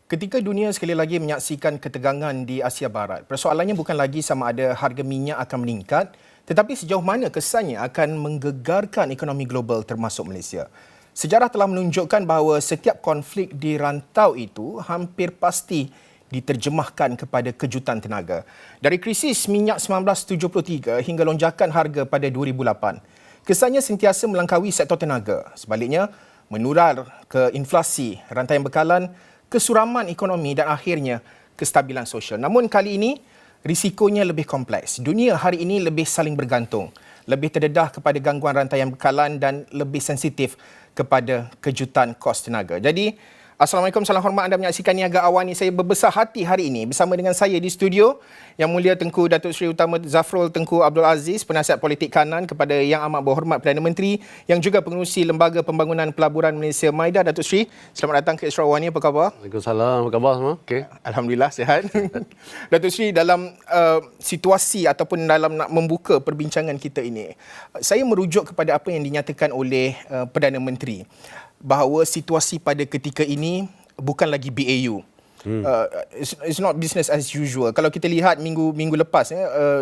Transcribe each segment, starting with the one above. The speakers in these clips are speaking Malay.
Ketika dunia sekali lagi menyaksikan ketegangan di Asia Barat, persoalannya bukan lagi sama ada harga minyak akan meningkat, tetapi sejauh mana kesannya akan menggegarkan ekonomi global termasuk Malaysia. Sejarah telah menunjukkan bahawa setiap konflik di rantau itu hampir pasti diterjemahkan kepada kejutan tenaga. Dari krisis minyak 1973 hingga lonjakan harga pada 2008, kesannya sentiasa melangkaui sektor tenaga. Sebaliknya, menular ke inflasi, rantaian bekalan, kesuraman ekonomi dan akhirnya kestabilan sosial. Namun kali ini, risikonya lebih kompleks. Dunia hari ini lebih saling bergantung, lebih terdedah kepada gangguan rantaian bekalan dan lebih sensitif kepada kejutan kos tenaga. Jadi, Assalamualaikum, salam hormat, anda menyaksikan Niaga Awani. Saya berbesar hati hari ini bersama dengan saya di studio Yang Mulia Tengku Datuk Seri Utama Zafrul Tengku Abdul Aziz, penasihat politik kanan kepada Yang Amat Berhormat Perdana Menteri yang juga pengerusi Lembaga Pembangunan Pelaburan Malaysia MIDA. Datuk Seri, selamat datang ke Extra Awani. Apa khabar? Waalaikumsalam. Apa khabar semua? Okay. Alhamdulillah, sihat. Datuk Seri, dalam situasi ataupun dalam nak membuka perbincangan kita ini, saya merujuk kepada apa yang dinyatakan oleh Perdana Menteri, bahawa situasi pada ketika ini bukan lagi BAU. It's not business as usual. Kalau kita lihat minggu lepas,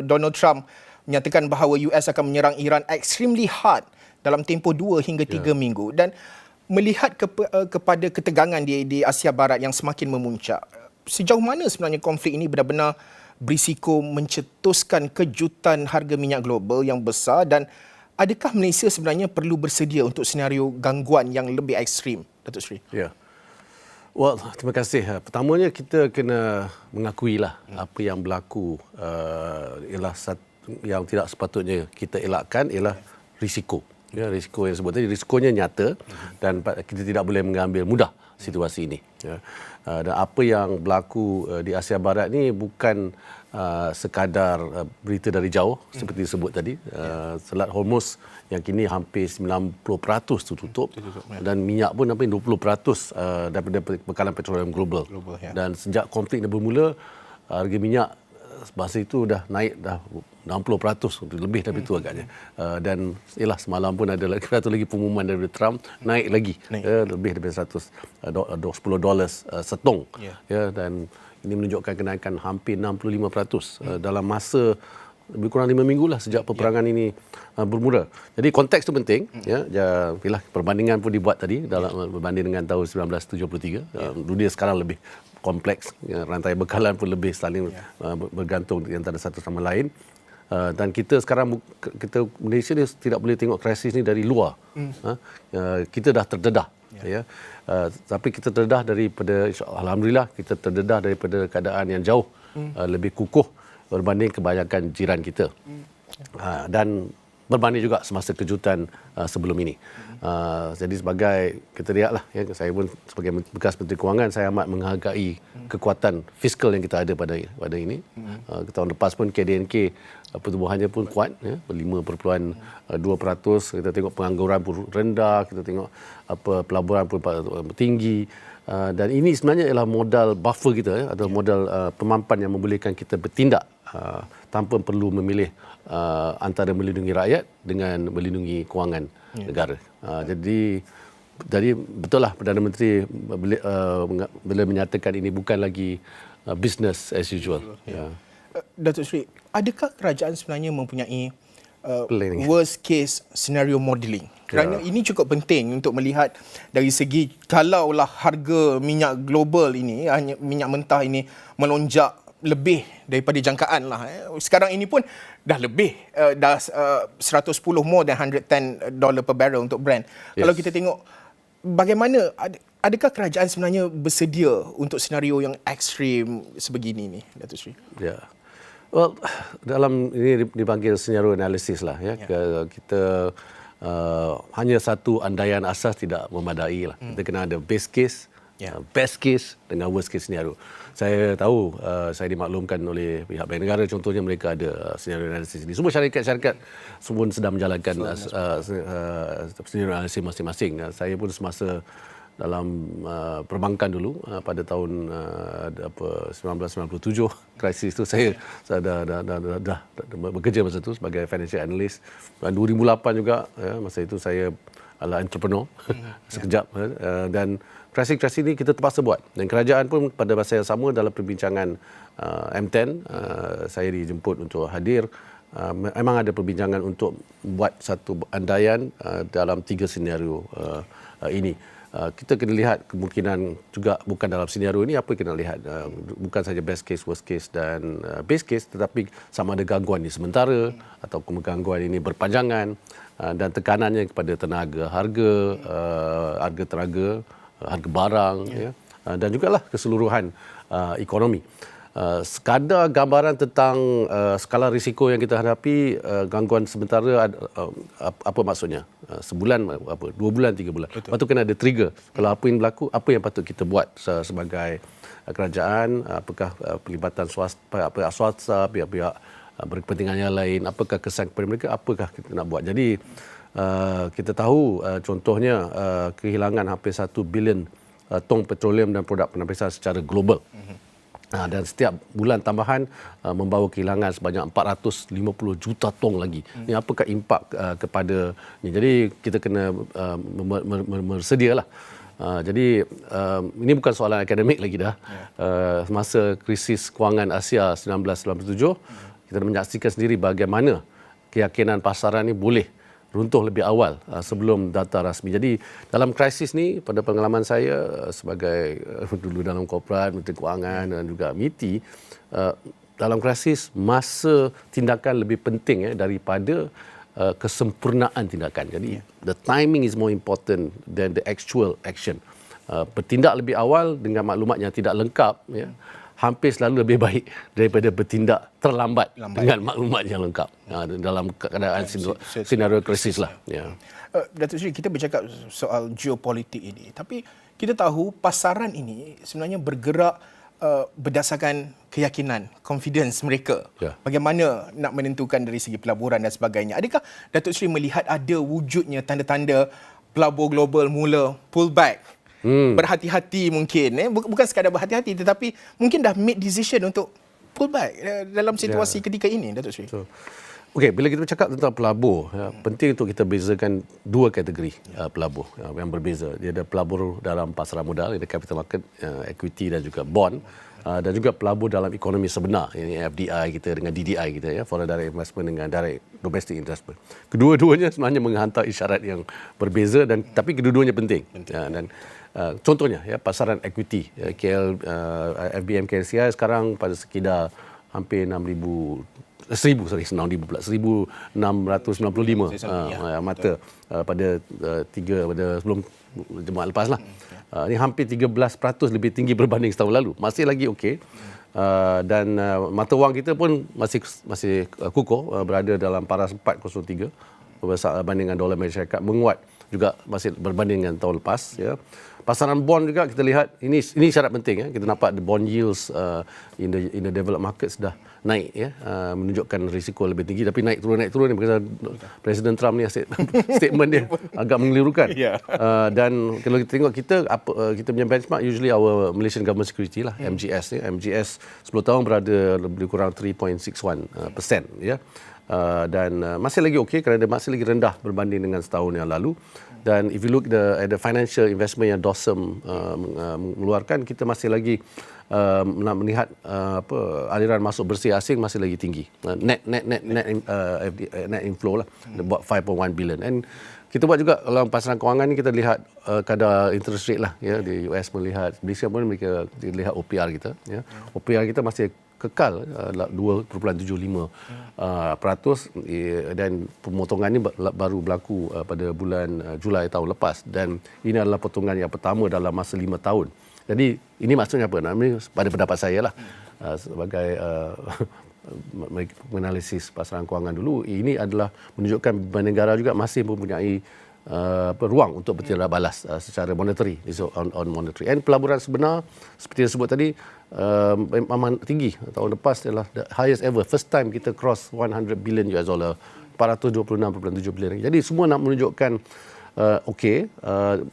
Donald Trump menyatakan bahawa US akan menyerang Iran extremely hard dalam tempoh 2 hingga 3 minggu. Dan melihat kepada ketegangan di Asia Barat yang semakin memuncak, sejauh mana sebenarnya konflik ini benar-benar berisiko mencetuskan kejutan harga minyak global yang besar, dan adakah Malaysia sebenarnya perlu bersedia untuk senario gangguan yang lebih ekstrim, Datuk Seri? Ya. Well, terima kasih. Pertamanya kita kena mengakuilah apa yang berlaku ialah yang tidak sepatutnya kita elakkan ialah risiko. Ya, risiko yang sebut tadi, risikonya nyata dan kita tidak boleh mengambil mudah situasi ini. Ya. Dan apa yang berlaku di Asia Barat ni bukan sekadar berita dari jauh seperti disebut tadi. Selat Hormuz yang kini hampir 90% tutup dan minyak pun hampir 20% daripada bekalan petroleum global. Dan sejak konflik ini bermula, harga minyak masa itu dah naik dah 60%, lebih dari itu agaknya. Dan ialah semalam pun ada satu lagi pengumuman daripada Trump, naik lagi lebih daripada $10 setong. Ya, dan ini menunjukkan kenaikan hampir 65% dalam masa lebih kurang 5 minggu lah sejak peperangan ini bermula. Jadi konteks itu penting. Bila perbandingan pun dibuat tadi berbanding dengan tahun 1973. Dunia sekarang lebih kompleks. Rantai bekalan pun lebih saling bergantung di antara satu sama lain. Dan kita sekarang, Malaysia ni tidak boleh tengok krisis ni dari luar. Kita dah terdedah. Ya. Tapi kita terdedah daripada, alhamdulillah, kita terdedah daripada keadaan yang jauh lebih kukuh berbanding kebanyakan jiran kita. Dan berbanding juga semasa kejutan sebelum ini. Jadi sebagai, kita lihatlah, ya, saya pun sebagai bekas Menteri Kewangan, saya amat menghargai kekuatan fiskal yang kita ada pada ini. Tahun lepas pun KDNK pertumbuhannya pun kuat, ya, 5.2%. Kita tengok pengangguran pun rendah, kita tengok pelaburan pun tinggi. Dan ini sebenarnya ialah modal buffer kita, ya, atau modal pemampan yang membolehkan kita bertindak tanpa perlu memilih antara melindungi rakyat dengan melindungi kewangan negara. Jadi betul lah Perdana Menteri bila menyatakan ini bukan lagi business as usual. Datuk Seri, adakah kerajaan sebenarnya mempunyai worst case scenario modelling? Kerana ini cukup penting untuk melihat dari segi kalaulah harga minyak global ini, minyak mentah ini melonjak lebih daripada jangkaan lah. Sekarang ini pun dah lebih, dah 110 more than $110 per barrel untuk Brent. Yes. Kalau kita tengok bagaimana, adakah kerajaan sebenarnya bersedia untuk senario yang ekstrim sebegini ni, Datuk Seri? Ya. Well, dalam ini dipanggil senario analisis lah, ya. Kita hanya satu andaian asas tidak memadai lah. Kita kena ada base case, best case dengan worst case scenario. Saya tahu, saya dimaklumkan oleh pihak bank negara, contohnya mereka ada senario analisis ini. Semua syarikat-syarikat semua sedang menjalankan senario analisis masing-masing. Saya pun semasa dalam perbankan dulu pada tahun 1997, krisis itu saya dah bekerja masa itu sebagai financial analyst. Dan 2008 juga, ya, masa itu saya adalah entrepreneur sekejap, dan krisis ini kita terpaksa buat. Dan kerajaan pun pada masa yang sama dalam perbincangan M10, saya dijemput untuk hadir. Memang ada perbincangan untuk buat satu andaian dalam 3 senario ini. Kita kena lihat kemungkinan juga bukan dalam senario ini, apa kena lihat bukan saja best case, worst case dan base case, tetapi sama ada gangguan ini sementara atau gangguan ini berpanjangan dan tekanannya kepada tenaga, harga tenaga, harga barang ya, dan jugalah keseluruhan ekonomi. Sekadar gambaran tentang skala risiko yang kita hadapi, gangguan sementara apa maksudnya? Sebulan apa? 2 bulan, 3 bulan. Lepas tu kena ada trigger. Kalau apa yang berlaku, apa yang patut kita buat sebagai kerajaan, apakah pelibatan swasta, pihak-pihak berkepentingan yang lain, apakah kesan kepada mereka, apakah kita nak buat. Jadi kita tahu contohnya kehilangan hampir 1 bilion tong petroleum dan produk penapisan secara global. Dan setiap bulan tambahan membawa kehilangan sebanyak 450 juta tong lagi. Ini apakah impak kepada ni? Jadi kita kena bersedialah. Jadi ini bukan soalan akademik lagi dah. Masa krisis kewangan Asia 1997, kita menyaksikan sendiri bagaimana keyakinan pasaran ini boleh runtuh lebih awal sebelum data rasmi. Jadi dalam krisis ni, pada pengalaman saya sebagai dulu dalam korporat, Menteri Kewangan dan juga MITI, dalam krisis masa tindakan lebih penting daripada kesempurnaan tindakan. Jadi the timing is more important than the actual action. Bertindak lebih awal dengan maklumat yang tidak lengkap hampir selalu lebih baik daripada bertindak terlambat dengan maklumat yang lengkap dalam keadaan senario krisis lah. Ya. Datuk Seri, kita bercakap soal geopolitik ini, tapi kita tahu pasaran ini sebenarnya bergerak berdasarkan keyakinan, confidence mereka. Ya. Bagaimana nak menentukan dari segi pelaburan dan sebagainya. Adakah Datuk Seri melihat ada wujudnya tanda-tanda pelabur global mula pullback? Berhati-hati mungkin, bukan sekadar berhati-hati, tetapi mungkin dah make decision untuk pull back dalam situasi ketika ini, Datuk Seri. Okey, bila kita bercakap tentang pelabur, penting untuk kita bezakan 2 kategori pelabur yang berbeza. Dia ada pelabur dalam pasaran modal, ada capital market, equity dan juga bond. Dan juga pelabur dalam ekonomi sebenar, ini FDI kita dengan DDI kita, foreign direct investment dengan direct domestic investment. Kedua-duanya sebenarnya menghantar isyarat yang berbeza, tapi kedua-duanya penting. Dan contohnya pasaran equity, FBM KLCI sekarang pada sekitar hampir 1,695 mata pada sebelum Jumaat lepas lah. Ini hampir 13% lebih tinggi berbanding setahun lalu. Masih lagi okey. Dan mata wang kita pun masih kukuh, berada dalam paras 403 berbanding dengan dolar Amerika Syarikat, menguat juga masih berbanding dengan tahun lepas. Pasaran bond juga kita lihat, ini syarat penting. Kita nampak the bond yields in the developed markets dah naik, menunjukkan risiko lebih tinggi, tapi naik turun ni berkata Presiden Trump ni statement dia agak mengelirukan. Dan kalau kita tengok kita punya benchmark usually our Malaysian Government Security lah, MGS. MGS 10 tahun berada lebih kurang 3.61%. Dan masih lagi okey kerana masih lagi rendah berbanding dengan setahun yang lalu. Dan if you look at the financial investment yang DOSM mengeluarkan, kita masih lagi melihat aliran masuk bersih asing masih lagi tinggi. Net inflow lah, about 5.1 billion. And kita buat juga dalam pasaran kewangan ni, kita lihat kadar interest rate lah, di US melihat, Malaysia pun mereka lihat OPR kita. OPR kita masih kekal 2.75% dan pemotongan ini baru berlaku pada bulan Julai tahun lepas, dan ini adalah potongan yang pertama dalam masa 5 tahun. Jadi ini maksudnya apa? Pada pendapat saya lah, sebagai menganalisis pasaran kewangan dulu, ini adalah menunjukkan beberapa negara juga masih mempunyai ruang untuk bertindak balas secara monetary, on monetary. And pelaburan sebenar seperti yang sebut tadi memang tinggi. Tahun lepas adalah the highest ever, first time kita cross 100 billion US dollar, 426.7 billion. Jadi semua nak menunjukkan okey,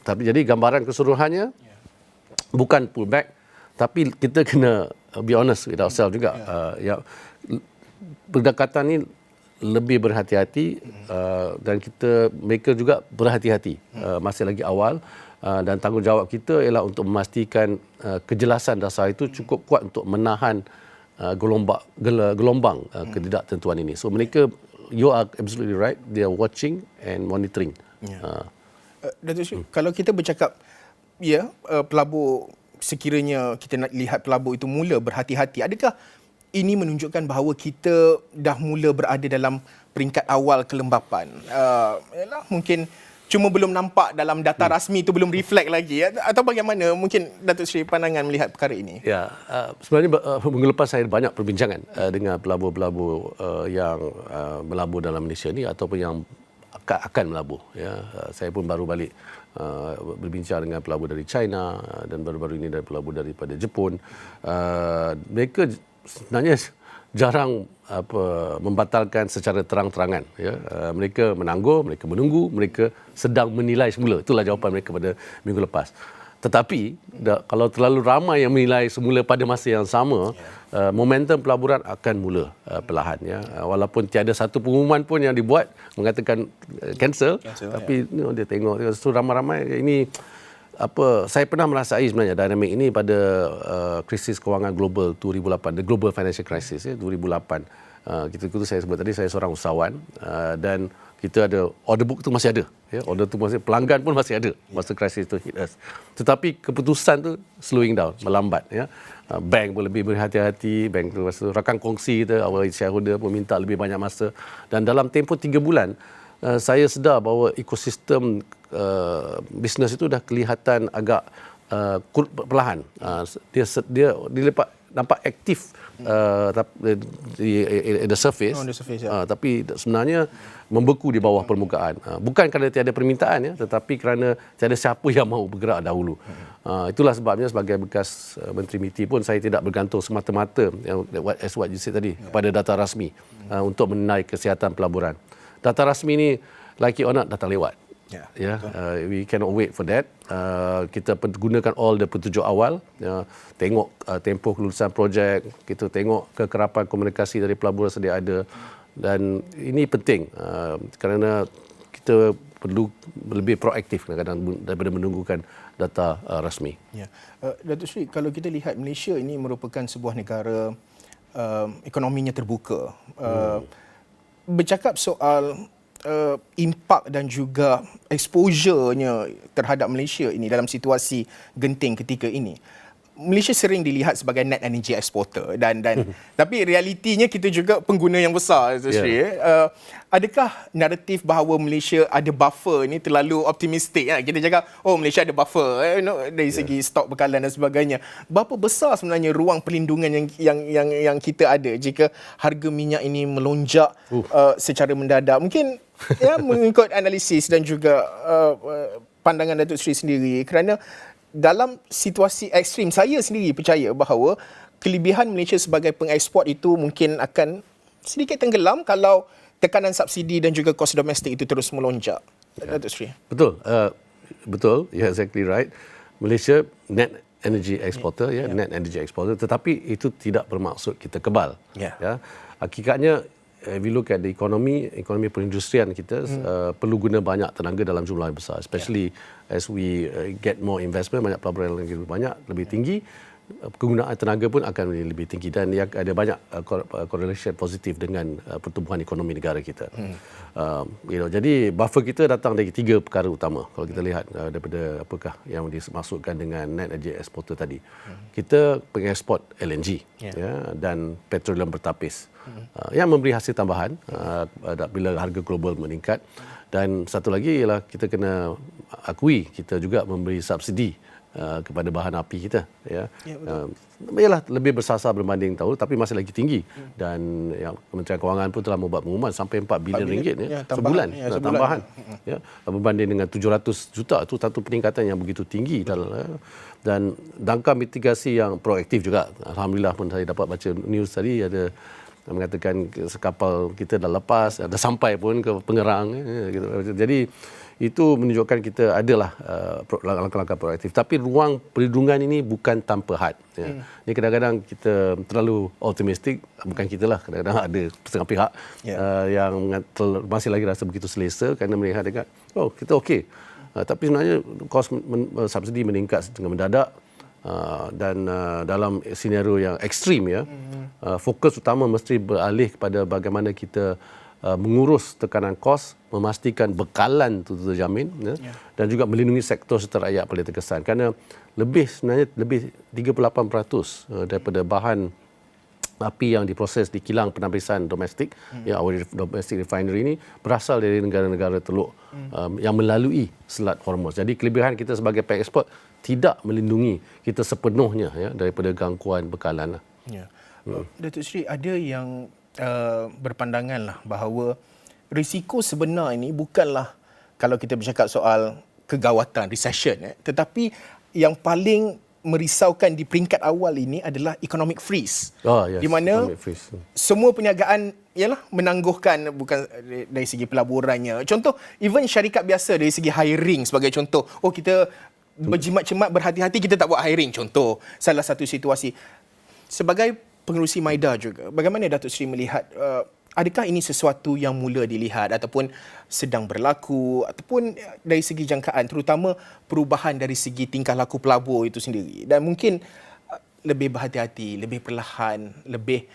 tapi jadi gambaran keseluruhannya bukan pullback, tapi kita kena be honest with ourselves juga. Pendekatan ni lebih berhati-hati, dan mereka juga berhati-hati. Masih lagi awal, dan tanggungjawab kita ialah untuk memastikan kejelasan dasar itu cukup kuat untuk menahan gelombang ketidaktentuan ini. So mereka, you are absolutely right, they are watching and monitoring. Datuk Sri, kalau kita bercakap pelabur, sekiranya kita nak lihat pelabur itu mula berhati-hati, adakah ini menunjukkan bahawa kita dah mula berada dalam peringkat awal kelembapan? Mungkin cuma belum nampak dalam data rasmi itu, belum reflect lagi, atau bagaimana mungkin Datuk Sri pandangan melihat perkara ini? Ya, sebenarnya minggu lepas saya banyak perbincangan dengan pelabur-pelabur yang melabur dalam Malaysia ni ataupun yang akan melabur. Ya, saya pun baru balik berbincang dengan pelabur dari China dan baru-baru ini dari pelabur daripada Jepun. Mereka sebenarnya jarang membatalkan secara terang-terangan. Ya. Mereka menanggur, mereka menunggu, mereka sedang menilai semula. Itulah jawapan mereka pada minggu lepas. Tetapi kalau terlalu ramai yang menilai semula pada masa yang sama, momentum pelaburan akan mula perlahan. Ya. Walaupun tiada satu pengumuman pun yang dibuat mengatakan cancel, tapi dia tengok so ramai-ramai ini. Saya pernah merasai sebenarnya dinamik ini pada krisis kewangan global 2008, the global financial crisis 2008. Itu saya sebut tadi, saya seorang usahawan dan kita ada order book tu masih ada, ya, order tu masih, pelanggan pun masih ada masa krisis itu hit us. Tetapi keputusan tu slowing down, melambat, ya. Bank pun lebih berhati-hati, bank tu masa rakan kongsi kita, our shareholder pun minta lebih banyak masa, dan dalam tempoh 3 bulan saya sedar bahawa ekosistem bisnes itu dah kelihatan agak perlahan. Dia nampak aktif di the surface, tapi sebenarnya membeku di bawah permukaan. Bukan kerana tiada permintaan, ya, tetapi kerana tiada siapa yang mahu bergerak dahulu. Itulah sebabnya sebagai bekas Menteri MITI pun saya tidak bergantung semata-mata as what you said tadi kepada data rasmi untuk menilai kesihatan pelaburan. Data rasmi ni, like it or not, datang lewat. We cannot wait for that. Kita gunakan all the petunjuk awal, tengok tempoh kelulusan projek, kita tengok kekerapan komunikasi dari pelaburan sedia ada, dan ini penting kerana kita perlu lebih proaktif kadang-kadang daripada menunggukan data rasmi. Datuk Sri, kalau kita lihat Malaysia ini merupakan sebuah negara ekonominya terbuka. Bercakap soal impak dan juga exposure-nya terhadap Malaysia ini dalam situasi genting ketika ini, Malaysia sering dilihat sebagai net energy exporter dan tapi realitinya kita juga pengguna yang besar, Sri. Adakah naratif bahawa Malaysia ada buffer ni terlalu optimistik? Kita cakap Malaysia ada buffer dari segi stok bekalan dan sebagainya. Berapa besar sebenarnya ruang perlindungan yang kita ada jika harga minyak ini melonjak secara mendadak? Mungkin mengikut analisis dan juga pandangan Datuk Sri sendiri, kerana dalam situasi ekstrim, saya sendiri percaya bahawa kelebihan Malaysia sebagai pengeksport itu mungkin akan sedikit tenggelam kalau tekanan subsidi dan juga kos domestik itu terus melonjak. Datuk Sri. Betul, you're exactly right. Malaysia net energy exporter, net energy exporter, tetapi itu tidak bermaksud kita kebal. Hakikatnya, if we look at the ekonomi perindustrian kita, perlu guna banyak tenaga dalam jumlah yang besar, especially as we get more investment, banyak pelaburan yang lebih tinggi, kegunaan tenaga pun akan lebih tinggi, dan ada banyak correlation positif dengan pertumbuhan ekonomi negara kita. Jadi buffer kita datang dari 3 perkara utama. Kalau kita lihat daripada apakah yang dimaksudkan dengan net energy exporter tadi, kita pengeksport LNG dan petroleum bertapis yang memberi hasil tambahan bila harga global meningkat. Dan satu lagi ialah kita kena akui kita juga memberi subsidi kepada bahan api kita, ialah lebih bersasar berbanding tahun, tapi masih lagi tinggi. Dan Kementerian Kewangan pun telah membuat pengumuman sampai 4 bilion ringgit sebulan tambahan. Berbanding dengan 700 juta, itu satu peningkatan yang begitu tinggi. Dan langkah mitigasi yang proaktif juga. Alhamdulillah pun saya dapat baca news tadi, ada mengatakan kapal kita dah lepas, dah sampai pun ke Pengerang. Jadi itu menunjukkan kita adalah langkah-langkah proaktif. Tapi ruang perlindungan ini bukan tanpa had. Ini kadang-kadang kita terlalu optimistik, bukan kita lah, kadang-kadang ada setengah pihak yang masih lagi rasa begitu selesa kerana melihat dekat, kita okey. Tapi sebenarnya kos subsidi meningkat dengan mendadak dan dalam senario yang ekstrim ya, fokus utama mesti beralih kepada bagaimana kita mengurus tekanan kos, memastikan bekalan itu terjamin dan juga melindungi sektor serta rakyat paling terkesan. Kerana sebenarnya lebih 38% daripada bahan api yang diproses di kilang penampisan domestik, our domestic refinery ini berasal dari negara-negara Teluk yang melalui Selat Hormuz. Jadi kelebihan kita sebagai pengeksport tidak melindungi kita sepenuhnya daripada gangguan bekalan. Ya. Datuk Seri, ada yang berpandangan lah bahawa risiko sebenar ini bukanlah kalau kita bercakap soal kegawatan, recession, tetapi yang paling merisaukan di peringkat awal ini adalah economic freeze. Yes, di mana semua perniagaan ialah menangguhkan, bukan dari segi pelaburannya. Contoh, even syarikat biasa dari segi hiring sebagai contoh. Kita berjimat-cemat, berhati-hati, kita tak buat hiring. Contoh, salah satu situasi. Sebagai pengerusi MIDA juga, bagaimana Datuk Seri melihat, adakah ini sesuatu yang mula dilihat ataupun sedang berlaku, ataupun dari segi jangkaan, terutama perubahan dari segi tingkah laku pelabur itu sendiri, dan mungkin lebih berhati-hati, lebih perlahan, lebih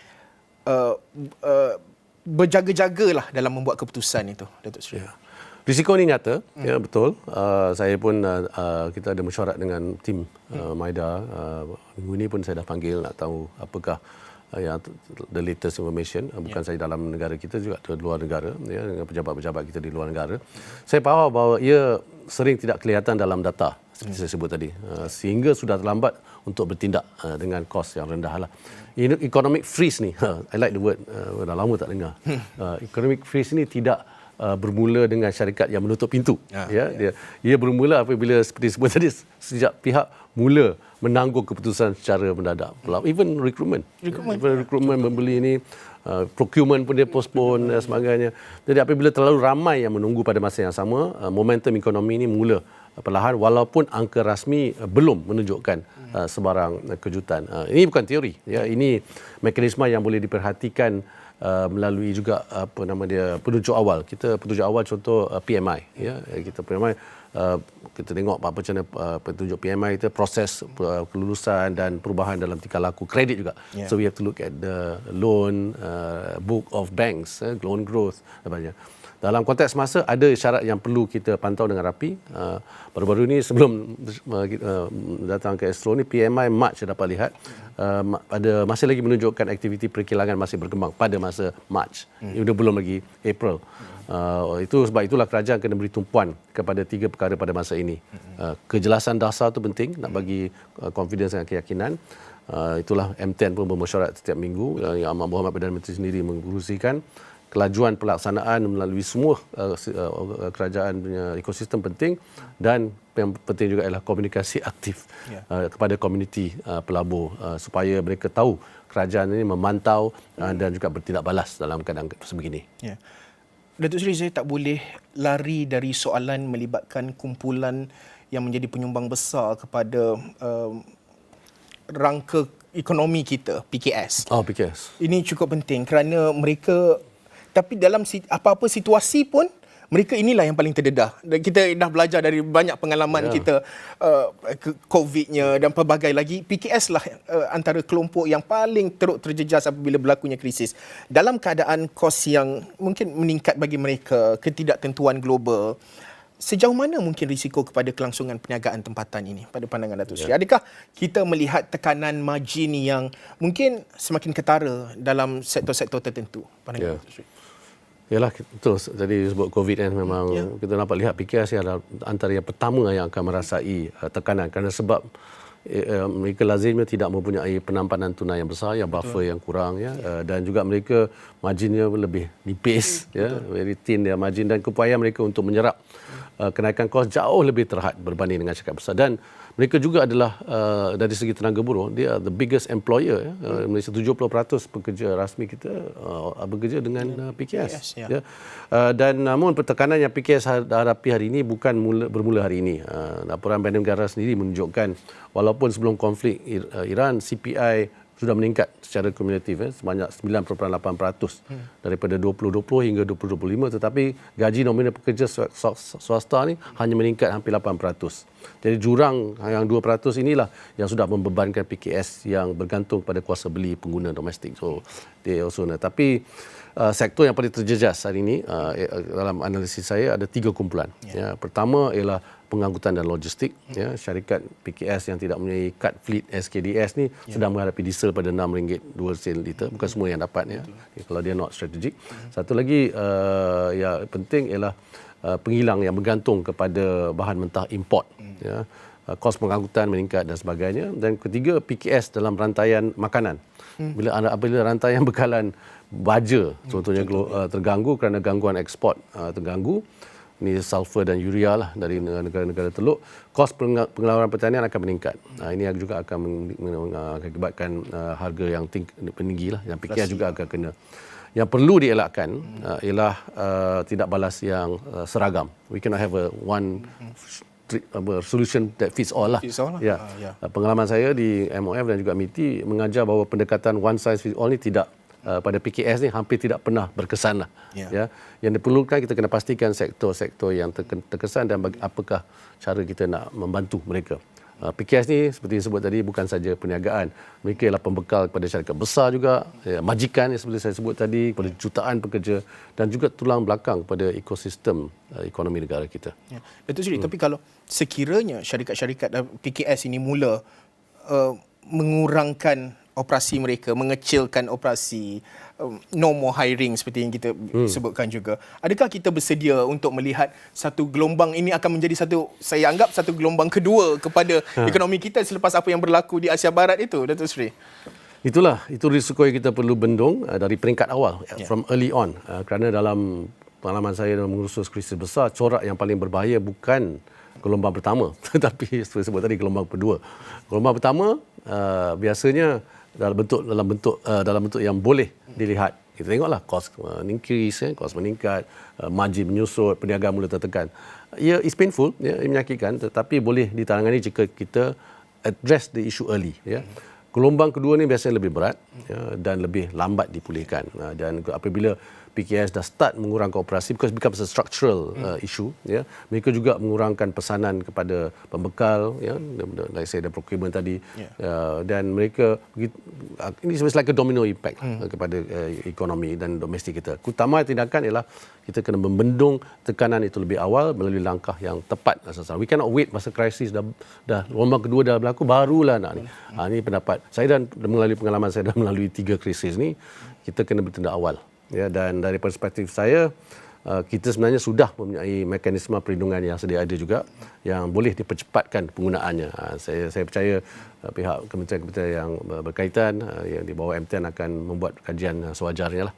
berjaga-jagalah dalam membuat keputusan itu, Datuk Seri? Risiko ini nyata, ya betul. Saya pun kita ada mesyuarat dengan tim MIDA. Minggu ini pun saya dah panggil nak tahu apakah yang the latest information. Bukan saya dalam negara kita, juga di luar negara, dengan pejabat-pejabat kita di luar negara. Saya faham bahawa ia sering tidak kelihatan dalam data seperti saya sebut tadi, sehingga sudah terlambat untuk bertindak dengan kos yang rendah lah. Economic freeze ni, I like the word, dah lama tak dengar. Economic freeze ni tidak bermula dengan syarikat yang menutup pintu. Ia bermula apabila seperti sebut tadi, sejak pihak mula menangguh keputusan secara mendadak. Even recruitment membeli ini, procurement pun dia postpone dan sebagainya. Jadi apabila terlalu ramai yang menunggu pada masa yang sama, momentum ekonomi ini mula perlahan, walaupun angka rasmi belum menunjukkan sebarang kejutan. Ini bukan teori, ini mekanisme yang boleh diperhatikan melalui juga penunjuk awal. Penunjuk awal contoh PMI, kita PMI, kita tengok apa macam mana petunjuk PMI itu, proses kelulusan dan perubahan dalam tingkah laku kredit juga. So we have to look at the loan book of banks, loan growth dan sebagainya. Dalam konteks masa, ada isyarat yang perlu kita pantau dengan rapi. Baru-baru ini sebelum datang ke Astro ni, PMI March dapat lihat masih lagi menunjukkan aktiviti perkilangan masih berkembang pada masa March. Ini belum lagi April. Itu sebab itulah kerajaan kena beri tumpuan kepada 3 perkara pada masa ini. Kejelasan dasar itu penting, nak bagi confidence dan keyakinan. Itulah M10 pun bermesyuarat setiap minggu. Yang Amat Berhormat Perdana Menteri sendiri mengurusikan. Kelajuan pelaksanaan melalui semua kerajaan punya ekosistem penting, dan yang penting juga ialah komunikasi aktif kepada komuniti pelabur supaya mereka tahu kerajaan ini memantau dan juga bertindak balas dalam keadaan sebegini. Datuk Seri, saya tak boleh lari dari soalan melibatkan kumpulan yang menjadi penyumbang besar kepada rangka ekonomi kita, PKS. PKS. Ini cukup penting kerana mereka, tapi dalam apa-apa situasi pun, mereka inilah yang paling terdedah. Dan kita dah belajar dari banyak pengalaman kita, COVID-nya dan pelbagai lagi. PKS lah antara kelompok yang paling teruk terjejas apabila berlakunya krisis. Dalam keadaan kos yang mungkin meningkat bagi mereka, ketidaktentuan global, sejauh mana mungkin risiko kepada kelangsungan perniagaan tempatan ini pada pandangan Datuk Seri? Adakah kita melihat tekanan margin yang mungkin semakin ketara dalam sektor-sektor tertentu? Pandangan Datuk Seri? Yalah, betul. Jadi sebut COVID kan, memang kita dapat lihat PKS adalah antara yang pertama yang akan merasai tekanan, kerana sebab mereka lazimnya tidak mempunyai penampanan tunai yang besar, yang buffer yang kurang, dan juga mereka marginnya lebih nipis, very thin dia margin, dan keupayaan mereka untuk menyerap kenaikan kos jauh lebih terhad berbanding dengan syarikat besar. Dan mereka juga adalah dari segi tenaga buruh, dia the biggest employer. Malaysia 70% pekerja rasmi kita bekerja dengan PKS. Dan namun tekanan yang PKS hadapi hari ini bukan bermula hari ini. Laporan Badan Negara sendiri menunjukkan walaupun sebelum konflik Iran, CPI sudah meningkat secara kumulatif sebanyak 9.8% daripada 2020 hingga 2025, tetapi gaji nominal pekerja swasta ni hanya meningkat hampir 8%. Jadi jurang yang 2% inilah yang sudah membebankan PKS yang bergantung pada kuasa beli pengguna domestik. So they also tapi sektor yang paling terjejas hari ini dalam analisis saya ada 3 kumpulan. Ya, pertama ialah pengangkutan dan logistik. Ya, syarikat PKS yang tidak mempunyai kad fleet SKDS ni sedang menghadapi diesel pada RM6.2 liter. Bukan semua yang dapat ya. Kalau dia not strategic. Satu lagi yang penting ialah penghilang yang bergantung kepada bahan mentah import. Ya, kos pengangkutan meningkat dan sebagainya. Dan ketiga, PKS dalam rantaian makanan. Apabila rantaian bekalan baja contohnya terganggu kerana gangguan ekspor terganggu, ni sulfur dan urea lah dari negara-negara teluk, kos pengeluaran pertanian akan meningkat. Ini juga akan mengakibatkan harga yang tinggi lah. Yang PKS juga akan kena. Yang perlu dielakkan ialah tidak balas yang seragam. We cannot have a one solution that fits all lah. Ya. Pengalaman saya di MOF dan juga MITI mengajar bahawa pendekatan one size fits all ni tidak pada PKS ni hampir tidak pernah berkesan lah. Ya. Yang diperlukan, kita kena pastikan sektor-sektor yang terkesan dan apakah cara kita nak membantu mereka. PKS ni seperti disebut tadi bukan saja perniagaan. Mereka ialah pembekal kepada syarikat besar juga, majikan yang seperti saya sebut tadi, kepada jutaan pekerja dan juga tulang belakang pada ekosistem ekonomi negara kita. Ya. Datuk Seri, tapi kalau sekiranya syarikat-syarikat PKS ini mula mengurangkan operasi mereka, mengecilkan operasi, no more hiring seperti yang kita sebutkan juga. Adakah kita bersedia untuk melihat satu gelombang ini akan menjadi saya anggap satu gelombang kedua kepada ekonomi kita selepas apa yang berlaku di Asia Barat itu, Datuk Seri? Itu risiko yang kita perlu bendung dari peringkat awal, from early on. Kerana dalam pengalaman saya dalam mengurus krisis besar, corak yang paling berbahaya bukan gelombang pertama, tetapi seperti sebut tadi gelombang kedua. Gelombang pertama biasanya dalam bentuk yang boleh dilihat. Kita tengoklah kos increase, kos meningkat, margin menyusut, perniagaan mula tertekan. Ia is painful, ia menyakitkan, tetapi boleh ditangani jika kita address the issue early. Ya. Gelombang kedua ni biasanya lebih berat dan lebih lambat dipulihkan. Dan apabila PKS dah start mengurangkan operasi, because it becomes a structural issue, ya, mereka juga mengurangkan pesanan kepada pembekal, ya, like saya ada procurement tadi, dan mereka ini sebenarnya like a domino impact kepada ekonomi dan domestik kita. Utama tindakan ialah kita kena membendung tekanan itu lebih awal melalui langkah yang tepat. We cannot wait masa krisis dah gelombang kedua dah berlaku barulah nak ni. Ini pendapat saya dan melalui pengalaman saya dah melalui 3 krisis ni, kita kena bertindak awal. Ya, dan dari perspektif saya, kita sebenarnya sudah mempunyai mekanisme perlindungan yang sedia ada juga yang boleh dipercepatkan penggunaannya. Saya percaya pihak kementerian-kementerian yang berkaitan yang di bawah MTN akan membuat kajian sewajarnya lah.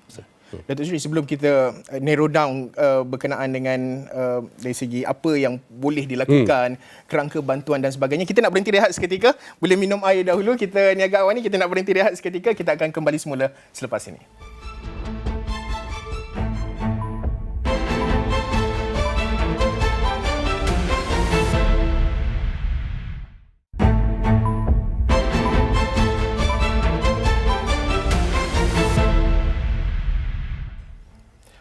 Datuk Seri, sebelum kita narrow down berkenaan dengan dari segi apa yang boleh dilakukan, kerangka bantuan dan sebagainya, kita nak berhenti rehat seketika. Boleh minum air dahulu. Kita niaga awal ni, kita nak berhenti rehat seketika. Kita akan kembali semula selepas ini.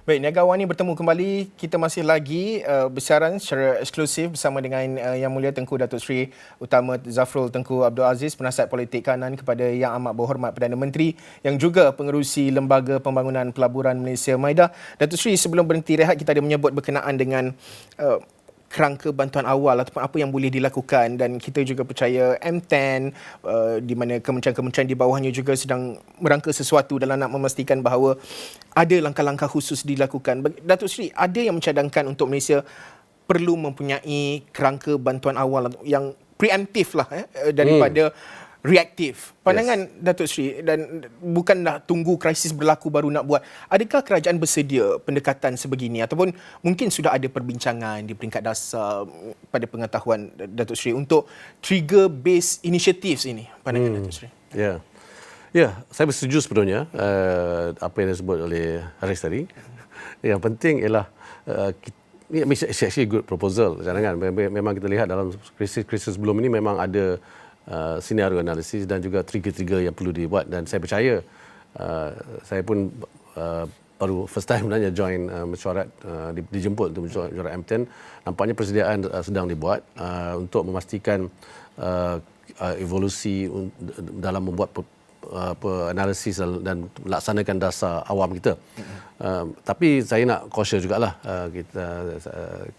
Baik, Niaga Awal ni bertemu kembali. Kita masih lagi bersiaran secara eksklusif bersama dengan Yang Mulia Tengku Datuk Seri Utama Zafrul Tengku Abdul Aziz, Penasihat Politik Kanan kepada Yang Amat Berhormat Perdana Menteri yang juga pengerusi Lembaga Pembangunan Pelaburan Malaysia MIDA. Datuk Seri, sebelum berhenti rehat, kita ada menyebut berkenaan dengan kerangka bantuan awal ataupun apa yang boleh dilakukan, dan kita juga percaya M10 di mana kementerian-kementerian di bawahnya juga sedang merangka sesuatu dalam nak memastikan bahawa ada langkah-langkah khusus dilakukan. Datuk Seri, ada yang mencadangkan untuk Malaysia perlu mempunyai kerangka bantuan awal yang preemptif lah daripada reaktif. Pandangan Datuk Seri, dan bukanlah tunggu krisis berlaku baru nak buat. Adakah kerajaan bersedia pendekatan sebegini ataupun mungkin sudah ada perbincangan di peringkat dasar pada pengetahuan Datuk Seri untuk trigger based initiatives ini? Pandangan Datuk Seri. Ya, saya bersetuju sepenuhnya apa yang disebut oleh Haris tadi. Yang penting ialah it's actually a good proposal. Jangan memang kita lihat dalam krisis sebelum ini memang ada scenario analisis dan juga trigger-trigger yang perlu dibuat, dan saya percaya saya pun baru first time sebenarnya join mesyuarat, dijemput untuk mesyuarat M10. Nampaknya persediaan sedang dibuat untuk memastikan evolusi dalam membuat analisis dan melaksanakan dasar awam kita. Tapi saya nak caution jugalah,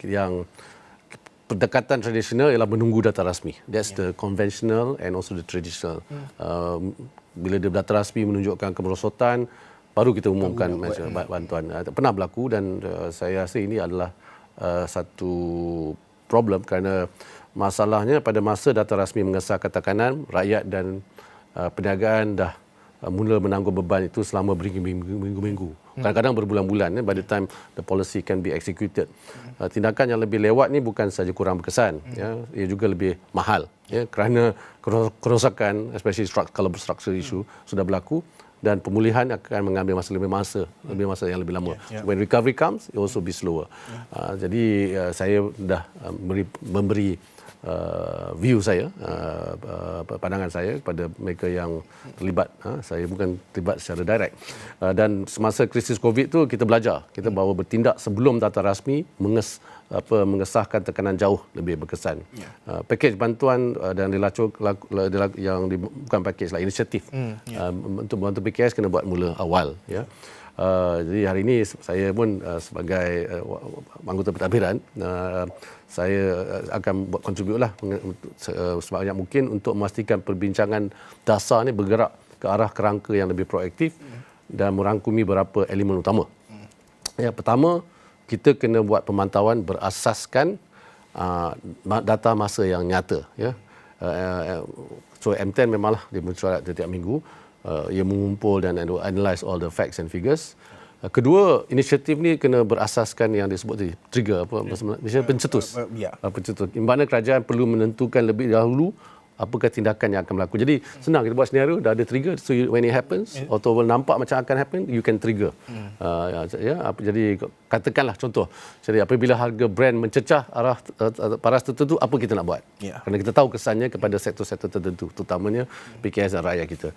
yang pendekatan tradisional ialah menunggu data rasmi. That's the conventional and also the traditional. Bila dia data rasmi menunjukkan kemerosotan, baru kita umumkan bantuan. Pernah berlaku, dan saya rasa ini adalah satu problem, kerana masalahnya pada masa data rasmi mengesahkan tekanan, rakyat dan perniagaan dah mula menanggung beban itu selama berminggu-minggu. Kadang-kadang berbulan-bulan, by the time the policy can be executed. Tindakan yang lebih lewat ni bukan saja kurang berkesan, ia juga lebih mahal, kerana kerosakan, especially kalau structural issue sudah berlaku, dan pemulihan akan mengambil lebih masa yang lebih lama. When recovery comes, it also be slower. Jadi saya dah memberi view saya, pandangan saya kepada mereka yang terlibat. Saya bukan terlibat secara direct. Dan semasa krisis COVID tu kita belajar, kita bahawa bertindak sebelum data rasmi mengesahkan tekanan jauh lebih berkesan. Pakej bantuan dan bukan pakej lah, inisiatif untuk bantu PKS kena buat mula awal. Jadi hari ini saya pun sebagai anggota pentadbiran, saya akan buat kontribut lah sebanyak mungkin untuk memastikan perbincangan dasar ni bergerak ke arah kerangka yang lebih proaktif dan merangkumi beberapa elemen utama. Yang pertama, kita kena buat pemantauan berasaskan data masa yang nyata. So M10 memanglah dia mesyuarat setiap minggu. Ia mengumpul dan analyse all the facts and figures. Kedua, inisiatif ni kena berasaskan yang disebut tadi, trigger pencetus. Pencetus. Di mana kerajaan perlu menentukan lebih dahulu apakah tindakan yang akan berlaku. Jadi senang kita buat senario, dah ada trigger, so when it happens atau nampak macam akan happen, you can trigger. Jadi katakanlah contoh, jadi apabila harga brand mencecah arah paras tertentu, apa kita nak buat? Kerana kita tahu kesannya kepada sektor-sektor tertentu, terutamanya PKS dan rakyat kita.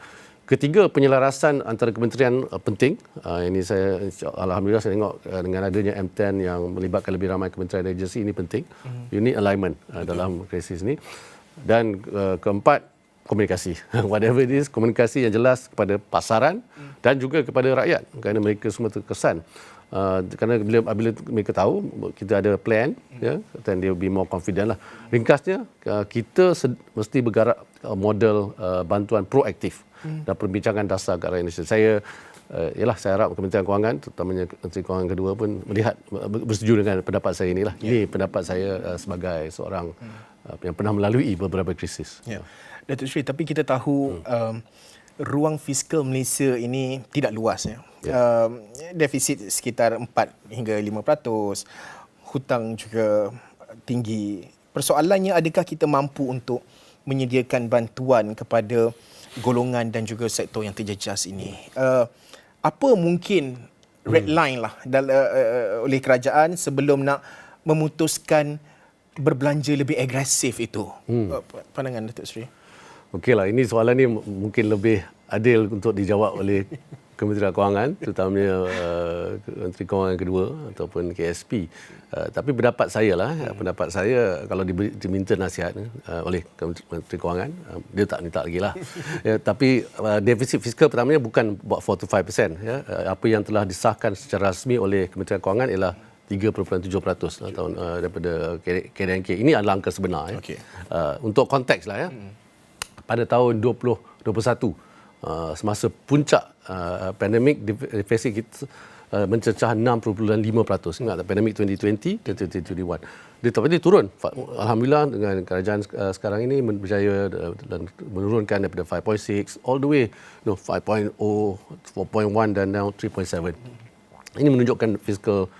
Ketiga, penyelarasan antara kementerian penting. Ini saya alhamdulillah saya tengok dengan adanya M10 yang melibatkan lebih ramai kementerian dan agensi, ini penting. You need alignment dalam krisis ini. Dan keempat, komunikasi. Whatever it is, komunikasi yang jelas kepada pasaran dan juga kepada rakyat, kerana mereka semua terkesan. Kerana bila mereka tahu kita ada plan, then they will be more confident lah. Ringkasnya, kita mesti bergerak model bantuan proaktif dan perbincangan dasar ke arah Indonesia. Saya harap Kementerian Kewangan, terutamanya Menteri Kewangan kedua pun melihat, bersetuju dengan pendapat saya inilah. Ini pendapat saya sebagai seorang yang pernah melalui beberapa krisis. Datuk Seri, tapi kita tahu ruang fiskal Malaysia ini tidak luas. Defisit sekitar 4 hingga 5%, hutang juga tinggi. Persoalannya, adakah kita mampu untuk menyediakan bantuan kepada golongan dan juga sektor yang terjejas ini? Apa mungkin red line lah oleh kerajaan sebelum nak memutuskan berbelanja lebih agresif itu? Pandangan Datuk Seri? Okeylah, ini soalan ni mungkin lebih adil untuk dijawab oleh Kementerian Kewangan, terutamanya Menteri Kewangan kedua ataupun KSP. Tapi pendapat saya kalau diminta nasihat oleh Menteri Kewangan, dia tak minta lagi lah. Tapi defisit fiskal pertamanya bukan buat 4-5%. Apa yang telah disahkan secara rasmi oleh Kementerian Kewangan ialah 3.7% tahun daripada KDNK. Ini adalah angka sebenar. Untuk konteks lah pada tahun 2021, semasa puncak pandemik, defisit kita mencecah 6.5%. Ingat tak, pandemik 2020 dan 2021. Dia turun. Alhamdulillah dengan kerajaan sekarang ini berjaya dan menurunkan daripada 5.6 all the way 5.0, 4.1 dan now 3.7. Ini menunjukkan fiskal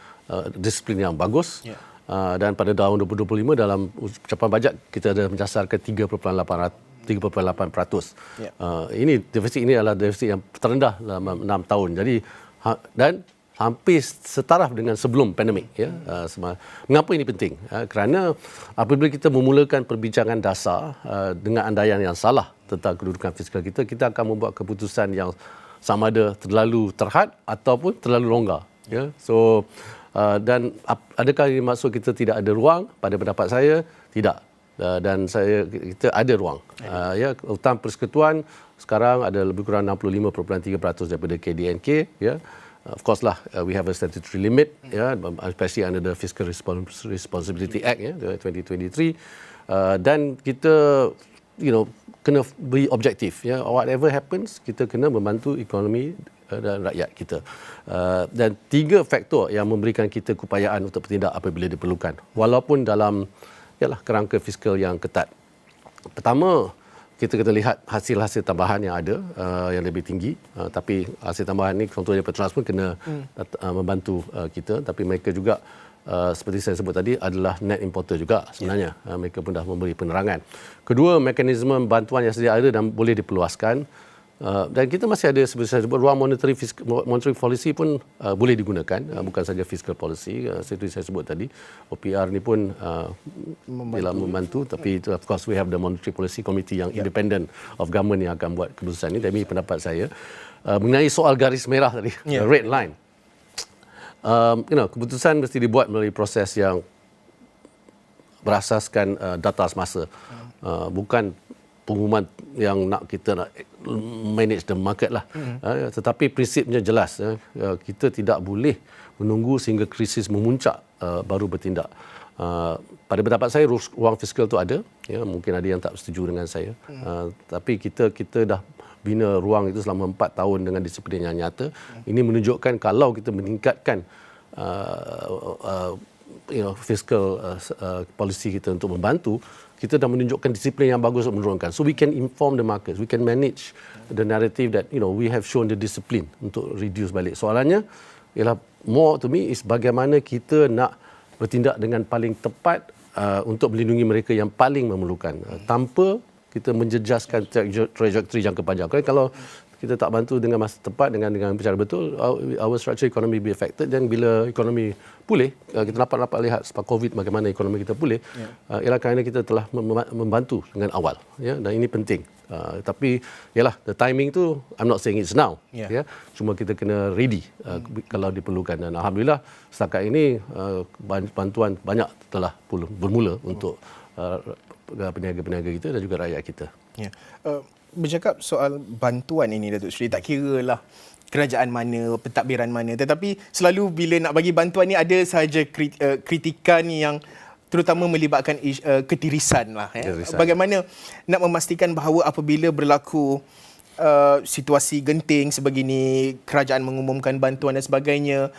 disiplin yang bagus. Dan pada tahun 2025 dalam ucapan bajet kita ada menyasarkan 3.8%. Ini defisit ini adalah defisit yang terendah dalam 6 tahun. Jadi dan hampir setaraf dengan sebelum pandemik. Ya. Mengapa ini penting? Kerana apabila kita memulakan perbincangan dasar dengan andaian yang salah tentang kedudukan fiskal kita, kita akan membuat keputusan yang sama ada terlalu terhad ataupun terlalu longgar. Ya. So dan adakah ini maksud kita tidak ada ruang? Pada pendapat saya, tidak. Dan kita ada ruang. Ya, hutang persekutuan sekarang ada lebih kurang 65.3% daripada KDNK. Ya. Of course lah, we have a statutory limit, especially under the Fiscal Responsibility Act, the 2023. Dan kita, kena be objektif. Whatever happens, kita kena membantu ekonomi dan rakyat kita. Dan 3 faktor yang memberikan kita keupayaan untuk bertindak apabila diperlukan. Walaupun dalam kerangka fiskal yang ketat. Pertama, kita kena lihat hasil-hasil tambahan yang ada yang lebih tinggi, tapi hasil tambahan ni contohnya Petronas pun kena membantu kita, tapi mereka juga seperti saya sebut tadi adalah net importer juga sebenarnya. Mereka pun dah memberi penerangan. Kedua, mekanisme bantuan yang sedia ada dan boleh diperluaskan. Dan kita masih ada seperti saya sebut ruang monetary policy pun boleh digunakan, bukan saja fiscal policy. Seperti saya sebut tadi, OPR ni pun membantu, tapi of course we have the monetary policy committee yang independent of government yang akan buat keputusan ini. Demi pendapat saya mengenai soal garis merah tadi, red line. Keputusan mesti dibuat melalui proses yang berasaskan data semasa, bukan pengumuman yang kita nak manage the market lah. Tetapi prinsipnya jelas. Kita tidak boleh menunggu sehingga krisis memuncak baru bertindak. Pada pendapat saya, ruang fiskal itu ada. Mungkin ada yang tak setuju dengan saya. Tapi kita dah bina ruang itu selama 4 tahun dengan disiplin yang nyata. Ini menunjukkan kalau kita meningkatkan fiscal policy kita untuk membantu, kita dah menunjukkan disiplin yang bagus untuk menurunkan. So we can inform the markets, we can manage the narrative that we have shown the discipline untuk reduce balik. Soalannya ialah more to me is bagaimana kita nak bertindak dengan paling tepat untuk melindungi mereka yang paling memerlukan, tanpa kita menjejaskan trajectory jangka panjang. Kalau kita tak bantu dengan masa tepat, dengan cara betul, our structure economy be affected. Dan bila ekonomi pulih, kita dapat lihat sebab COVID bagaimana ekonomi kita pulih, ialah kerana kita telah membantu dengan awal. Dan ini penting. Tapi the timing tu, I'm not saying it's now. Cuma kita kena ready kalau diperlukan. Dan alhamdulillah setakat ini bantuan banyak telah bermula untuk peniaga-peniaga kita dan juga rakyat kita. Bercakap soal bantuan ini, Datuk Seri, tak kira lah kerajaan mana, pentadbiran mana, tetapi selalu bila nak bagi bantuan ni ada sahaja kritikan yang terutama melibatkan ketirisan lah. Bagaimana nak memastikan bahawa apabila berlaku situasi genting sebegini, kerajaan mengumumkan bantuan dan sebagainya,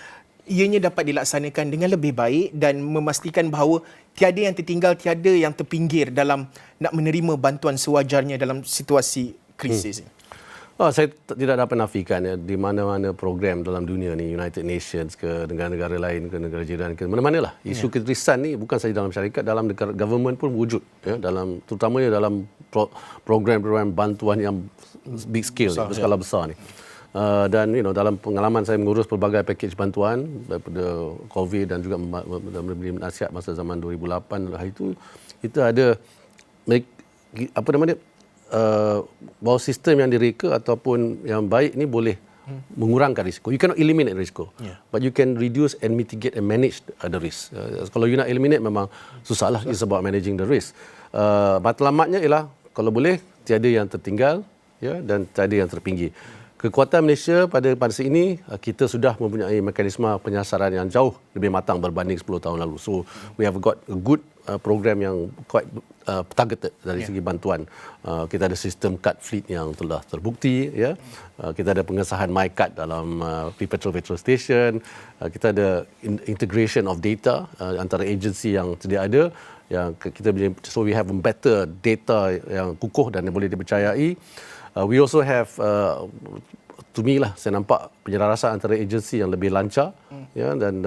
ianya dapat dilaksanakan dengan lebih baik dan memastikan bahawa tiada yang tertinggal, tiada yang terpinggir dalam nak menerima bantuan sewajarnya dalam situasi krisis ini. Saya tidak dapat nafikan di mana-mana program dalam dunia ni, United Nations ke negara-negara lain ke negara jiran ke mana-mana lah. Isu ketirisan ni bukan saja dalam syarikat, dalam government pun wujud. Terutamanya dalam program-program bantuan yang big scale, berskala besar ni. Dan dalam pengalaman saya mengurus pelbagai pakej bantuan daripada COVID dan juga memberi nasihat masa zaman 2008, hari itu kita ada bahawa sistem yang direka ataupun yang baik ni boleh mengurangkan risiko. You cannot eliminate risiko, but you can reduce and mitigate and manage the risk. Kalau you nak eliminate memang susahlah. It's about managing the risk. Matlamatnya ialah kalau boleh tiada yang tertinggal dan tiada yang terpinggir. Kekuatan Malaysia pada saat ini, kita sudah mempunyai mekanisme penyasaran yang jauh lebih matang berbanding 10 tahun lalu. So we have got a good program yang quite targeted dari segi bantuan. Kita ada sistem card fleet yang telah terbukti. Kita ada pengesahan MyCard dalam petrol station. Kita ada integration of data antara agensi yang sedia ada. So we have better data yang kukuh dan boleh dipercayai. We also have, to me lah, saya nampak penyelarasan antara agensi yang lebih lancar, dan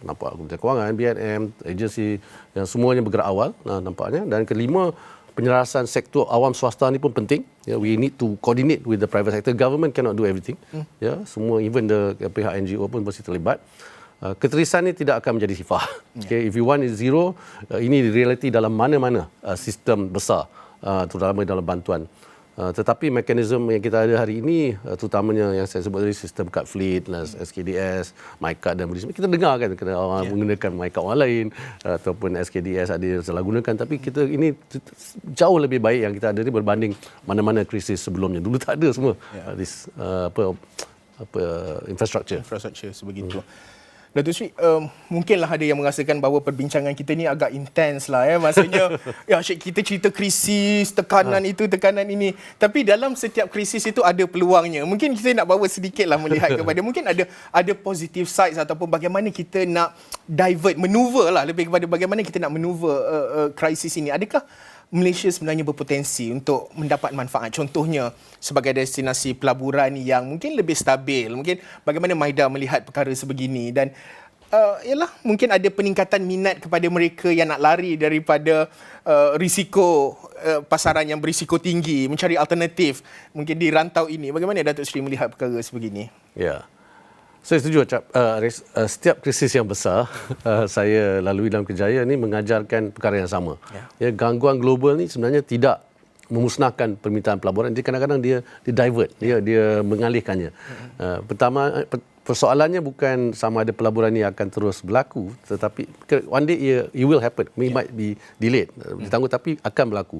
nampak Kementerian Kewangan, BNM, agensi yang semuanya bergerak awal, nampaknya. Dan kelima, penyelarasan sektor awam swasta ni pun penting. We need to coordinate with the private sector. Government cannot do everything. Semua, even the pihak NGO pun mesti terlibat. Keterisan ni tidak akan menjadi sifar. Okay, if you want is zero, ini realiti dalam mana-mana sistem besar, terutama dalam bantuan. Tetapi mekanisme yang kita ada hari ini, terutamanya yang saya sebut tadi, sistem kad fleet, SKDS, MyCard dan Burisma, kita dengar kan orang menggunakan MyCard orang lain ataupun SKDS ada yang salah gunakan, tapi kita ini jauh lebih baik yang kita ada ni berbanding mana-mana krisis sebelumnya. Dulu tak ada semua infrastructure sebegitu. Datuk Seri, mungkinlah ada yang merasakan bahawa perbincangan kita ni agak intens lah. Maksudnya, Syed, kita cerita krisis, tekanan itu, tekanan ini. Tapi dalam setiap krisis itu ada peluangnya. Mungkin kita nak bawa sedikitlah melihat kepada, mungkin ada positive sides ataupun bagaimana kita nak divert, maneuver lah, lebih kepada bagaimana kita nak maneuver krisis ini. Adakah Malaysia sebenarnya berpotensi untuk mendapat manfaat? Contohnya sebagai destinasi pelaburan yang mungkin lebih stabil. Mungkin bagaimana Maida melihat perkara sebegini dan mungkin ada peningkatan minat kepada mereka yang nak lari daripada risiko pasaran yang berisiko tinggi, mencari alternatif mungkin di rantau ini. Bagaimana Datuk Seri melihat perkara sebegini? Ya. Saya setuju, Cap. Setiap krisis yang besar saya lalui dalam kerjaya ni mengajarkan perkara yang sama. Gangguan global ni sebenarnya tidak memusnahkan permintaan pelaburan. Dia kadang-kadang dia divert, dia mengalihkannya. Pertama, persoalannya bukan sama ada pelaburan ni akan terus berlaku, tetapi one day it will happen. It might be delayed, ditangguh, tapi akan berlaku.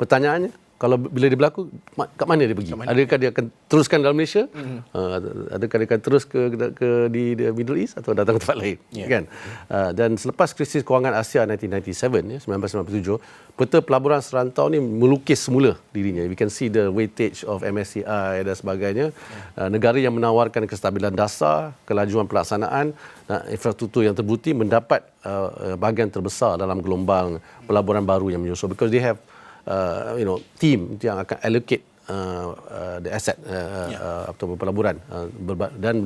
Pertanyaannya, kalau bila dia berlaku, kat mana dia pergi? Adakah dia akan teruskan dalam Malaysia? Adakah dia akan terus ke di Middle East atau datang ke tempat lain? Kan? Dan selepas krisis kewangan Asia 1997, 1997, peta pelaburan serantau ni melukis semula dirinya. We can see the weightage of MSCI dan sebagainya. Negara yang menawarkan kestabilan dasar, kelajuan pelaksanaan, infrastruktur yang terbukti mendapat bahagian terbesar dalam gelombang pelaburan baru yang menyusul. Because they have team yang akan allocate the asset atau pelaburan dan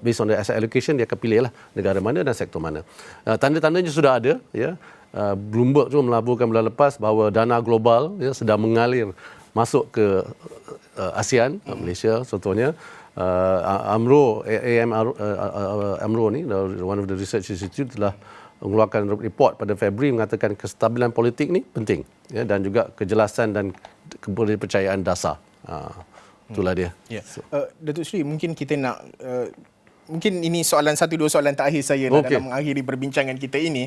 based on the asset allocation dia akan pilih lah negara mana dan sektor mana. Tanda-tandanya sudah ada, Bloomberg tu melaporkan bulan lepas bahawa dana global sedang mengalir masuk ke ASEAN, Malaysia contohnya. AMRO ni, one of the research institute, telah mengeluarkan report pada Februari mengatakan kestabilan politik ni penting, dan juga kejelasan dan kepercayaan dasar. Itulah dia. Datuk Seri, mungkin kita nak mungkin ini satu dua soalan terakhir saya dalam mengakhiri perbincangan kita ini.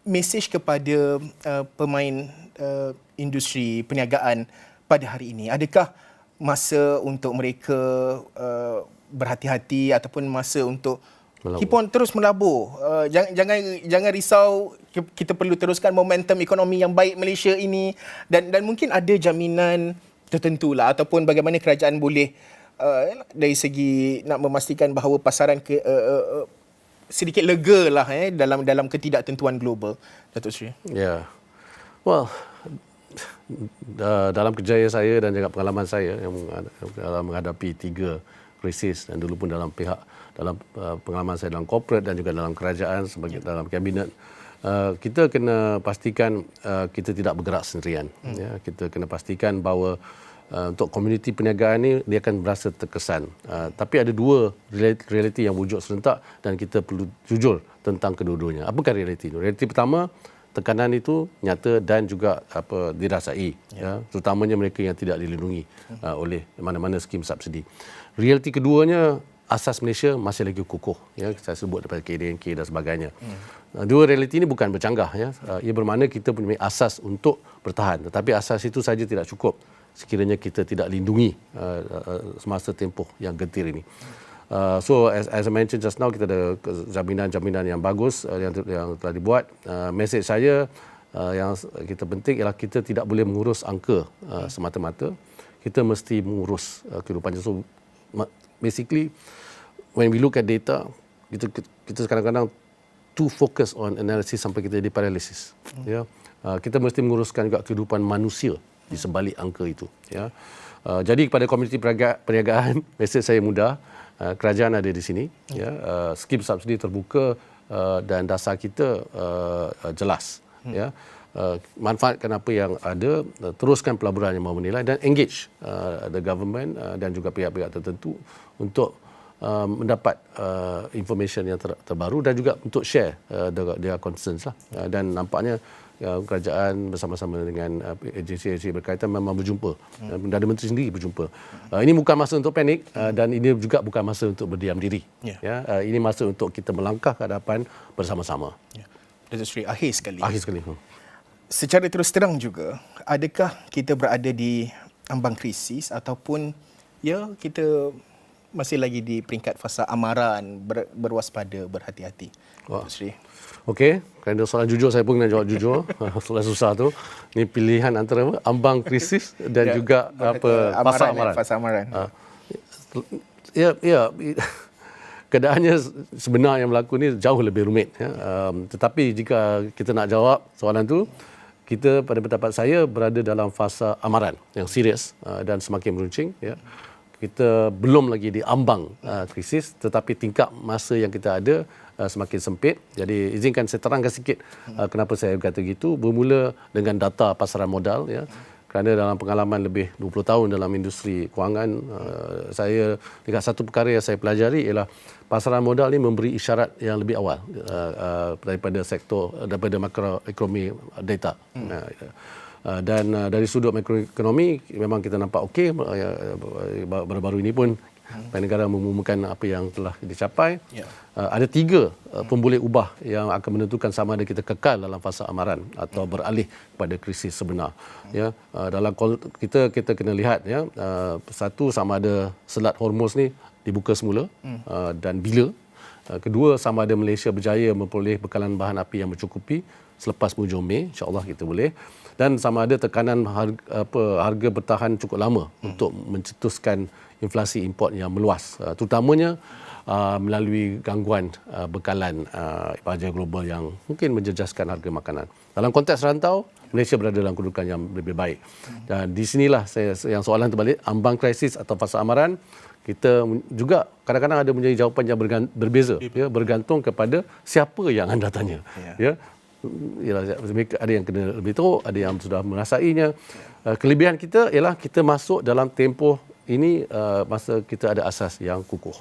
Mesej kepada pemain industri perniagaan pada hari ini, adakah masa untuk mereka berhati-hati ataupun masa untuk keep on terus melabur? Jangan risau, kita perlu teruskan momentum ekonomi yang baik Malaysia ini, dan mungkin ada jaminan tertentu lah, ataupun bagaimana kerajaan boleh dari segi nak memastikan bahawa pasaran sedikit lega lah dalam ketidaktentuan global, Datuk Seri. Well, dalam kerjaya saya dan juga pengalaman saya yang dalam menghadapi 3 krisis, dan dulu pun dalam pengalaman saya dalam corporate dan juga dalam kerajaan sebagai dalam kabinet, kita kena pastikan kita tidak bergerak sendirian. Kita kena pastikan bahawa untuk komuniti perniagaan ni dia akan berasa terkesan. Tapi ada 2 realiti yang wujud serentak dan kita perlu jujur tentang kedua-duanya. Apakah realiti itu? Realiti pertama, tekanan itu nyata dan juga dirasai, terutamanya mereka yang tidak dilindungi oleh mana-mana skim subsidi. Realiti keduanya, asas Malaysia masih lagi kukuh, saya sebut daripada KDNK dan sebagainya. 2 realiti ini bukan bercanggah, ia bermakna kita punya asas untuk bertahan, tetapi asas itu saja tidak cukup sekiranya kita tidak lindungi semasa tempoh yang gentir ini. So as I mentioned just now, kita ada jaminan-jaminan yang bagus yang telah dibuat. Mesej saya yang kita penting ialah kita tidak boleh mengurus angka semata-mata. Kita mesti mengurus kehidupannya. So basically, when we look at data, kita kadang-kadang too focus on analysis sampai kita jadi paralysis. Kita mesti menguruskan juga kehidupan manusia di sebalik angka itu. Jadi kepada komuniti perniagaan, mesej saya mudah. Kerajaan ada di sini, skim subsidi terbuka dan dasar kita jelas. manfaatkan apa yang ada, teruskan pelaburan yang mahu menilai dan engage the government dan juga pihak-pihak tertentu untuk mendapat information yang terbaru dan juga untuk share their concerns lah. Dan nampaknya kerajaan bersama-sama dengan agensi-agensi berkaitan memang berjumpa. Perdana Menteri sendiri berjumpa. Ini bukan masa untuk panik dan ini juga bukan masa untuk berdiam diri. Ini masa untuk kita melangkah ke hadapan bersama-sama. Datuk Seri, akhir sekali. Secara terus terang juga, adakah kita berada di ambang krisis ataupun kita masih lagi di peringkat fasa amaran, berwaspada, berhati-hati? Datuk Seri. Okey, kerana soalan jujur saya pun nak jawab jujur. Soalan susah tu. Ini pilihan antara ambang krisis dan juga fasa amaran. Keadaannya sebenar yang berlaku ni jauh lebih rumit. Tetapi jika kita nak jawab soalan tu, kita pada pendapat saya berada dalam fasa amaran yang serius dan semakin meruncing. Kita belum lagi di ambang krisis, tetapi tingkap masa yang kita ada semakin sempit. Jadi izinkan saya terangkan sikit kenapa saya berkata gitu. Bermula dengan data pasaran modal. Kerana dalam pengalaman lebih 20 tahun dalam industri kewangan, saya dekat satu perkara yang saya pelajari ialah pasaran modal ni memberi isyarat yang lebih awal daripada makroekonomi data. Dan dari sudut makroekonomi memang kita nampak okey. Baru-baru ini pun negara mengumumkan apa yang telah dicapai. Ada 3 pemboleh ubah yang akan menentukan sama ada kita kekal dalam fasa amaran atau beralih kepada krisis sebenar. Dalam kita kena lihat satu, sama ada Selat Hormuz ni dibuka semula dan bila. Kedua, sama ada Malaysia berjaya memperoleh bekalan bahan api yang mencukupi selepas penghujung Mei, insya-Allah kita boleh. Dan sama ada tekanan harga bertahan cukup lama untuk mencetuskan inflasi import yang meluas, terutamanya melalui gangguan bekalan bahagia global yang mungkin menjejaskan harga makanan. Dalam konteks rantau, Malaysia berada dalam kedudukan yang lebih baik. Dan di sinilah yang soalan terbalik, ambang krisis atau fasa amaran, kita juga kadang-kadang ada menjadi jawapan yang berbeza, bergantung kepada siapa yang anda tanya. Ada yang kena lebih teruk, ada yang sudah merasainya. Kelebihan kita ialah kita masuk dalam tempoh ini masa kita ada asas yang kukuh.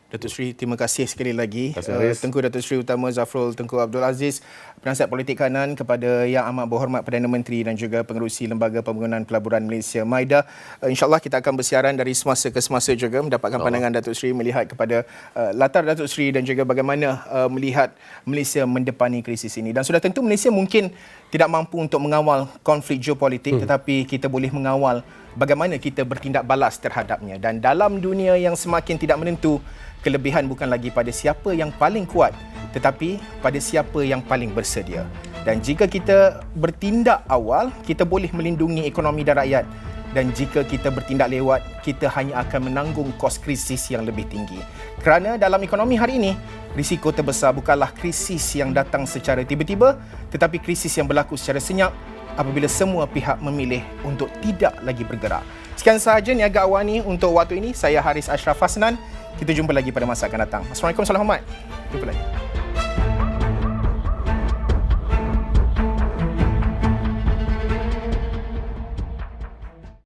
Datuk Seri, terima kasih sekali lagi. Tengku Datuk Seri Utama Zafrul Tengku Abdul Aziz, Penasihat Politik Kanan kepada Yang Amat Berhormat Perdana Menteri dan juga Pengerusi Lembaga Pembangunan Pelaburan Malaysia MIDA. InsyaAllah kita akan bersiaran dari semasa ke semasa juga mendapatkan pandangan Datuk Seri melihat kepada latar Datuk Seri dan juga bagaimana melihat Malaysia mendepani krisis ini. Dan sudah tentu Malaysia mungkin tidak mampu untuk mengawal konflik geopolitik, tetapi kita boleh mengawal bagaimana kita bertindak balas terhadapnya. Dan dalam dunia yang semakin tidak menentu, kelebihan bukan lagi pada siapa yang paling kuat, tetapi pada siapa yang paling bersedia. Dan jika kita bertindak awal, kita boleh melindungi ekonomi dan rakyat. Dan jika kita bertindak lewat, kita hanya akan menanggung kos krisis yang lebih tinggi. Kerana dalam ekonomi hari ini, risiko terbesar bukanlah krisis yang datang secara tiba-tiba, tetapi krisis yang berlaku secara senyap apabila semua pihak memilih untuk tidak lagi bergerak. Sekian sahaja Niaga Awani untuk waktu ini. Saya Haris Ashraf Hasnan. Kita jumpa lagi pada masa akan datang. Assalamualaikum warahmatullahi wabarakatuh. Jumpa lagi.